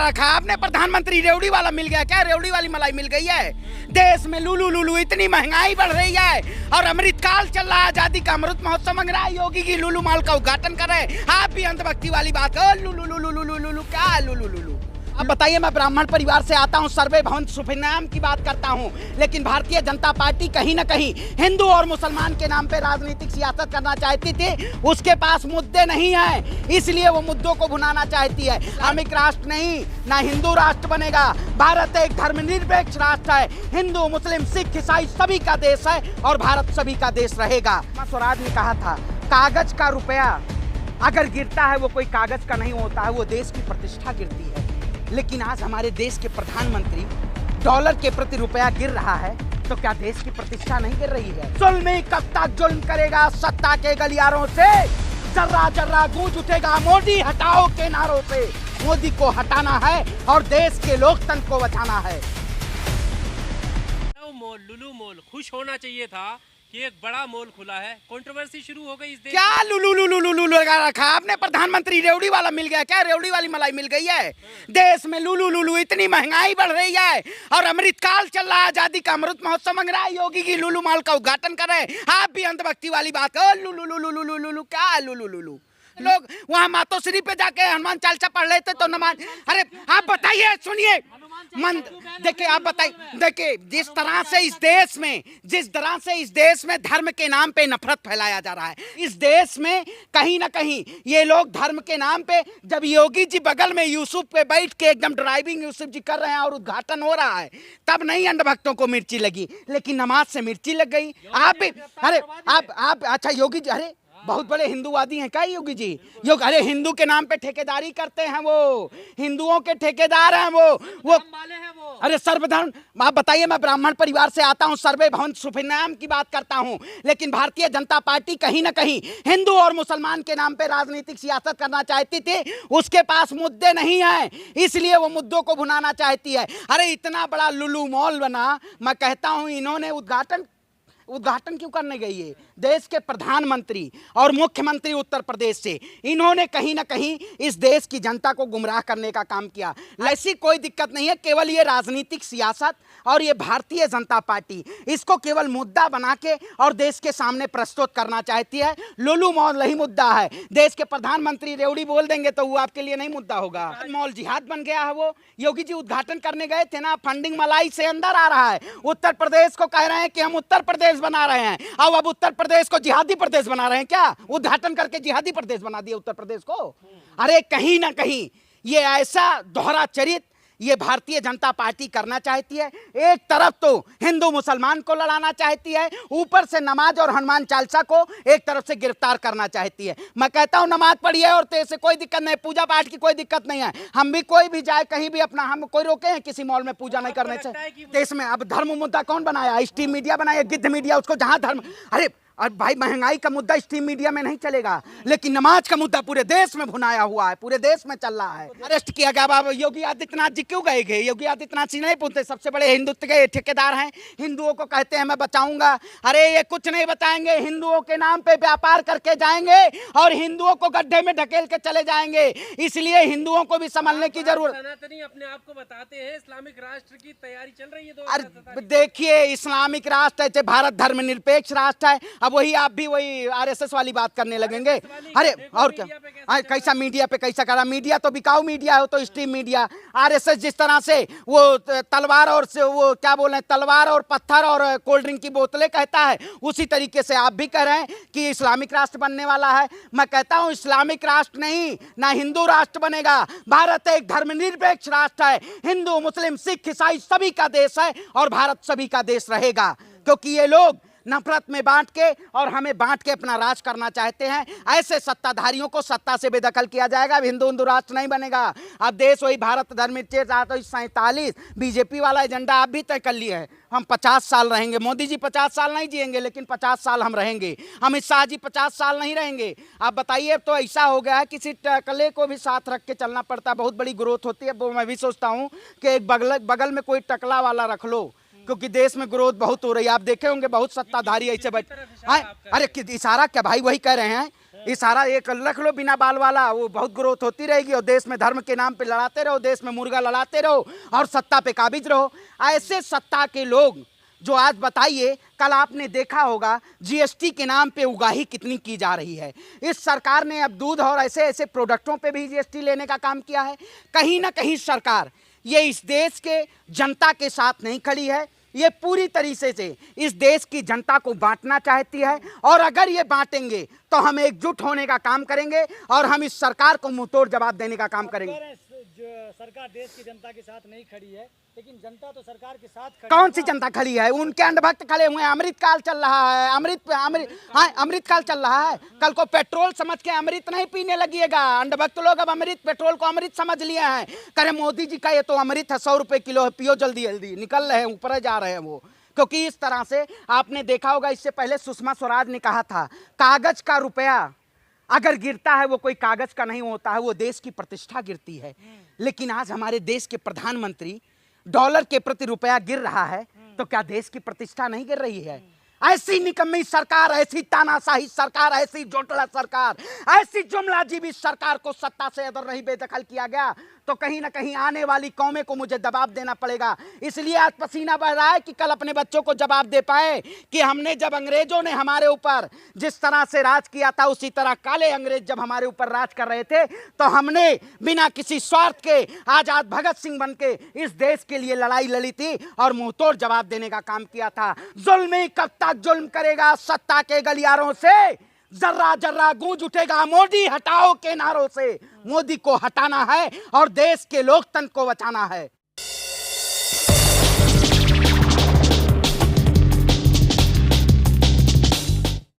रखा आपने? प्रधानमंत्री रेवड़ी वाला मिल गया क्या? रेवड़ी वाली मलाई मिल गई है? देश में लुलू लुलू इतनी महंगाई बढ़ रही है और अमृतकाल चल रहा है, आजादी का अमृत महोत्सव मंग रहा है, योगी की लुलू मॉल का उद्घाटन कर रहे हैं। आप भी अंधभक्ति वाली बात हो, लुलू लुलू लुलू लुलू क्या लुलू लुलू? अब बताइए, मैं ब्राह्मण परिवार से आता हूँ, सर्वे भवन सुफिनाम की बात करता हूँ, लेकिन भारतीय जनता पार्टी कहीं ना कहीं हिंदू और मुसलमान के नाम पे राजनीतिक सियासत करना चाहती थी। उसके पास मुद्दे नहीं है, इसलिए वो मुद्दों को भुनाना चाहती है। इस्लामिक राष्ट्र नहीं, ना हिंदू राष्ट्र बनेगा। भारत एक धर्मनिरपेक्ष राष्ट्र है, हिंदू मुस्लिम सिख ईसाई सभी का देश है और भारत सभी का देश रहेगा। स्वराज ने कहा था, कागज का रुपया अगर गिरता है वो कोई कागज का नहीं होता है, वो देश की प्रतिष्ठा गिरती है। लेकिन आज हमारे देश के प्रधानमंत्री डॉलर के प्रति रुपया गिर रहा है, तो क्या देश की प्रतिष्ठा नहीं गिर रही है? जुल्मी कब तक जुल्म करेगा सत्ता के गलियारों से? जर्रा जर्रा गूंज उठेगा मोदी हटाओ के नारों से। मोदी को हटाना है और देश के लोकतंत्र को बचाना है। मॉल लुलू मॉल खुश होना चाहिए था कि एक बड़ा मॉल खुला है। कंट्रोवर्सी शुरू हो गई इस देश। क्या लुलू लुलू लुलू लगा रखा आपने? प्रधानमंत्री रेवड़ी वाला मिल गया क्या? रेवड़ी वाली मलाई मिल गई है? देश में लुलू लुलू इतनी महंगाई बढ़ रही है और अमृतकाल चल रहा है, आजादी का अमृत महोत्सव मंग रहा है, योगी की लुलू मॉल का उद्घाटन कर रहे हैं। आप भी अंधभक्ति वाली बात हो, लुलू लुलू लुलू लुलू क्या लुलू लुलू? लोग वहाँ मातोश्री पे जाके हनुमान चालीसा पढ़ लेते तो नमाज। अरे आप बताइए, सुनिए मन, देखिए आप बताइए, देखिए जिस तरह से इस देश में धर्म के नाम पे नफरत फैलाया जा रहा है, इस देश में कहीं ना कहीं ये लोग धर्म के नाम पे, जब योगी जी बगल में यूसुफ पे बैठ के एकदम ड्राइविंग यूसुफ जी कर रहे हैं और उद्घाटन हो रहा है, तब नहीं अंधभक्तों को मिर्ची लगी, लेकिन नमाज से मिर्ची लग गई। आप भी, अरे आप अच्छा योगी जी, अरे बहुत बड़े हिंदूवादी हैं क्या योगी जी? योग, अरे हिंदू के नाम पे ठेकेदारी करते हैं, वो हिंदुओं के ठेकेदार हैं वो अरे सर्वधर्म। आप बताइए, मैं ब्राह्मण परिवार से आता हूँ, सर्वे भवन सुफिनाम की बात करता हूँ, लेकिन भारतीय जनता पार्टी कहीं ना कहीं हिंदू और मुसलमान के नाम पे राजनीतिक सियासत करना चाहती थी। उसके पास मुद्दे नहीं है, इसलिए वो मुद्दों को भुनाना चाहती है। अरे इतना बड़ा लुलू मॉल बना, मैं कहता हूँ इन्होंने उद्घाटन क्यों करने गई है? देश के प्रधानमंत्री और मुख्यमंत्री उत्तर प्रदेश से, इन्होंने कहीं ना कहीं इस देश की जनता को गुमराह करने का काम किया। ऐसी कोई दिक्कत नहीं है, केवल ये राजनीतिक सियासत और ये भारतीय जनता पार्टी इसको केवल मुद्दा बना के और देश के सामने प्रस्तुत करना चाहती है। लुलू मॉल नहीं मुद्दा है, देश के प्रधानमंत्री रेवड़ी बोल देंगे तो वो आपके लिए नहीं मुद्दा होगा। मॉल जिहाद बन गया है। वो योगी जी उद्घाटन करने गए थे ना, फंडिंग मलाई से अंदर आ रहा है। उत्तर प्रदेश को कह रहे हैं कि हम उत्तर प्रदेश बना रहे हैं, और अब उत्तर प्रदेश को जिहादी प्रदेश बना रहे हैं क्या? उद्घाटन करके जिहादी प्रदेश बना दिया उत्तर प्रदेश को। अरे कहीं ना कहीं ये ऐसा दोहरा चरित्र ये भारतीय जनता पार्टी करना चाहती है। एक तरफ तो हिंदू मुसलमान को लड़ाना चाहती है, ऊपर से नमाज और हनुमान चालीसा को एक तरफ से गिरफ्तार करना चाहती है। मैं कहता हूं नमाज पढ़िए और तेरे से कोई दिक्कत नहीं, पूजा पाठ की कोई दिक्कत नहीं है। हम भी कोई भी जाए कहीं भी अपना, हम कोई रोके हैं किसी मॉल में पूजा नहीं करने से? देश में अब धर्म मुद्दा कौन बनाया? स्ट्रीम मीडिया बनाया, गिद्ध मीडिया, उसको जहां धर्म। अरे और भाई महंगाई का मुद्दा स्ट्रीम मीडिया में नहीं चलेगा, लेकिन नमाज का मुद्दा पूरे देश में भुनाया हुआ है, पूरे देश में चल रहा है। अरेस्ट किया गया। बाबा योगी आदित्यनाथ जी क्यों गए? योगी आदित्यनाथ जी नहीं पूछते, सबसे बड़े हिंदुत्व के ठेकेदार हैं, हिंदुओं को कहते हैं मैं बचाऊंगा। अरे ये कुछ नहीं बताएंगे, हिंदुओं के नाम पे व्यापार करके जाएंगे और हिंदुओं को गड्ढे में ढकेल के चले जाएंगे। इसलिए हिंदुओं को भी संभलने की जरूरत। सनातनी अपने आप को बताते हैं इस्लामिक राष्ट्र की तैयारी चल रही है। अरे देखिए, इस्लामिक राष्ट्र है, भारत धर्मनिरपेक्ष राष्ट्र है। अब वही आप भी वही आरएसएस वाली बात करने लगेंगे। अरे और क्या, कैसा मीडिया पे कैसा करा? मीडिया तो बिकाऊ मीडिया हो, तो स्ट्रीम मीडिया। आरएसएस जिस तरह से वो तलवार और से वो क्या बोल रहे हैं, तलवार और पत्थर और कोल्ड ड्रिंक की बोतलें कहता है, उसी तरीके से आप भी कह रहे हैं कि इस्लामिक राष्ट्र बनने वाला है। मैं कहता हूं इस्लामिक राष्ट्र नहीं, ना हिंदू राष्ट्र बनेगा। भारत एक धर्मनिरपेक्ष राष्ट्र है, हिंदू मुस्लिम सिख ईसाई सभी का देश है और भारत सभी का देश रहेगा। क्योंकि ये लोग नफरत में बांट के और हमें बांट के अपना राज करना चाहते हैं। ऐसे सत्ताधारियों को सत्ता से बेदखल किया जाएगा। अब हिंदू राष्ट्र नहीं बनेगा। अब देश वही भारत धर्मनिरपेक्ष राष्ट्र 47 बीजेपी वाला एजेंडा आप भी तय कर लिए है। हम 50 साल रहेंगे। मोदी जी 50 साल नहीं जिएंगे, लेकिन 50 साल हम रहेंगे। अमित शाह जी 50 साल नहीं रहेंगे। आप बताइए, अब तो ऐसा हो गया है किसी टकले को भी साथ रख के चलना पड़ता है। बहुत बड़ी ग्रोथ होती है। वो मैं भी सोचता हूँ कि एक बगल में कोई टकला वाला रख लो, क्योंकि देश में ग्रोथ बहुत हो रही है। आप देखे होंगे बहुत सत्ताधारी ऐसे बैठ। अरे इशारा क्या भाई, वही कह रहे हैं ये सारा एक रख लो बिना बाल वाला, वो बहुत ग्रोथ होती रहेगी और देश में धर्म के नाम पे लड़ाते रहो, देश में मुर्गा लड़ाते रहो और सत्ता पे काबिज रहो। ऐसे सत्ता के लोग जो आज बताइए, कल आपने देखा होगा जीएसटी के नाम पे उगाही कितनी की जा रही है। इस सरकार ने अब दूध और ऐसे ऐसे प्रोडक्टों पे भी जीएसटी लेने का काम किया है। कहीं ना कहीं सरकार ये इस देश के जनता के साथ नहीं खड़ी है, ये पूरी तरीके से इस देश की जनता को बांटना चाहती है। और अगर ये बांटेंगे तो हम एकजुट होने का काम करेंगे और हम इस सरकार को मुंहतोड़ जवाब देने का काम करेंगे। सरकार देश की जनता के साथ नहीं खड़ी है, लेकिन जनता तो सरकार के साथ खड़ी कौन सी जनता खड़ी है? उनके अंधभक्त खड़े हुए हैं। अमृतकाल चल रहा है, अमृतकाल चल रहा है। कल को पेट्रोल समझ के अमृत नहीं पीने लगिएगा। अंधभक्त लोग अब पेट्रोल को अमृत समझ लिए हैं। कह मोदी जी का ये तो अमृत है, 100 रुपए किलो है, पियो जल्दी जल्दी। निकल रहे हैं, ऊपर जा रहे हैं वो। क्योंकि इस तरह से आपने देखा होगा, इससे पहले सुषमा स्वराज ने कहा था, कागज का रुपया अगर गिरता है वो कोई कागज का नहीं होता है, वो देश की प्रतिष्ठा गिरती है। लेकिन आज हमारे देश के प्रधानमंत्री डॉलर के प्रति रुपया गिर रहा है, तो क्या देश की प्रतिष्ठा नहीं गिर रही है? ऐसी निकम्मी सरकार, ऐसी तानाशाही सरकार, ऐसी जोटला सरकार, ऐसी जुमलाजीबी सरकार को सत्ता से अगर नहीं बेदखल किया गया तो कहीं ना कहीं आने वाली कौमें को मुझे जवाब देना पड़ेगा। इसलिए आज पसीना बह रहा है कि कल अपने बच्चों को जवाब दे पाए कि हमने जब अंग्रेजों ने हमारे ऊपर जिस तरह से राज किया था, उसी तरह काले अंग्रेज जब हमारे ऊपर राज कर रहे थे तो हमने बिना किसी स्वार्थ के आजाद भगत सिंह बन के इस देश के लिए लड़ाई लड़ी थी और मुंहतोड़ जवाब देने का काम किया था। जुल्मी कब तक जुल्म करेगा? सत्ता के गलियारों से जर्रा जर्रा गूंज उठेगा मोदी हटाओ के नारों से। मोदी को हटाना है और देश के लोकतंत्र को बचाना है।